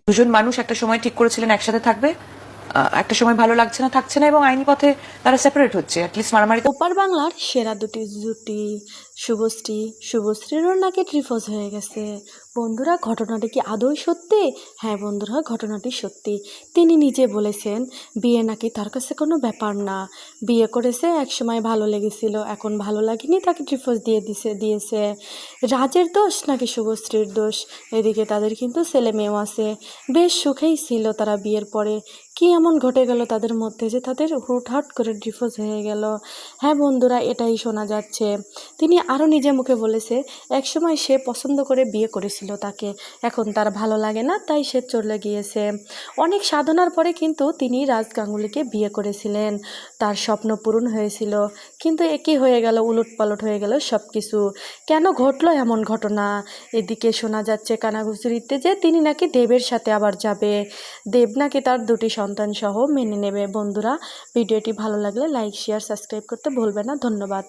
দুজন মানুষ একটা সময় ঠিক করেছিলেন একসাথে থাকবে, একটা সময় ভালো লাগছে না, থাকছে না, এবং আইনি পথে তারা সেপারেট হচ্ছে, অ্যাটলিস্ট মারামারি। ওপার বাংলার সেরা দুটি জুটি শুভশ্রীরও নাকি ডিভোর্স হয়ে গেছে। বন্ধুরা, ঘটনাটি কি আদৌ সত্যি? হ্যাঁ বন্ধুরা, ঘটনাটি সত্যি। তিনি নিজে বলেছেন বিয়ে নাকি তার কাছে কোনো ব্যাপার না। বিয়ে করেছে, একসময় ভালো লেগেছিল, এখন ভালো লাগেনি, তাকে ডিভোর্স দিয়েছে। রাজের দোষ নাকি শুভশ্রীর দোষ? এদিকে তাদের কিন্তু ছেলে মেয়েও আছে। বেশ সুখেই ছিল তারা বিয়ের পরে। কি এমন ঘটে গেল তাদের মধ্যে যে তাদের হুটহাট করে ডিভোর্স হয়ে গেল? হ্যাঁ বন্ধুরা, এটাই শোনা যাচ্ছে। তিনি আরও নিজে মুখে বলেছে একসময় সে পছন্দ করে বিয়ে করেছিল তাকে, এখন তার ভালো লাগে না, তাই সে চলে গিয়েছে। অনেক সাধনার পরে কিন্তু তিনি রাজ গাঙ্গুলিকে বিয়ে করেছিলেন, তার স্বপ্ন পূরণ হয়েছিল। কিন্তু একই হয়ে গেল, উলটপালট হয়ে গেল সব কিছু। কেন ঘটলো এমন ঘটনা? এদিকে শোনা যাচ্ছে কানাঘুষুরিতে যে তিনি নাকি দেবের সাথে আবার যাবে, দেব নাকি তার দুটি সন্তান সহ মেনে নেবে। বন্ধুরা, ভিডিওটি ভালো লাগলে লাইক শেয়ার সাবস্ক্রাইব করতে ভুলবে না। ধন্যবাদ।